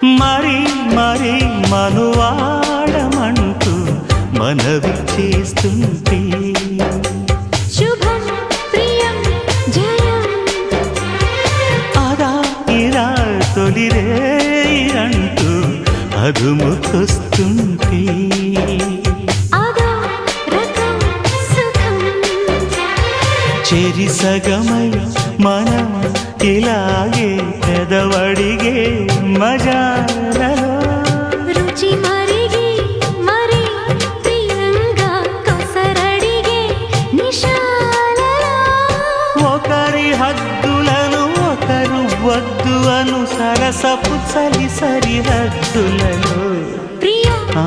మరి మరి మనువాడమంటూ మనవి చేస్తుంటే శుభం ప్రియం జయం అదా ఇరా తొలిరే అంటూ అదుముకొస్తుంటే అదో రకం సుఖం చెరి సగమై మనం ఇలాగే పెదవడిగే మజాలలో రుచి మరిగి మరి ప్రియంగా కొసరడిగే నిశాలలో ఒకరి హద్దులను ఒకరు వద్దు అను సరసపు చలి సరిహద్దులలో ప్రియా ఆ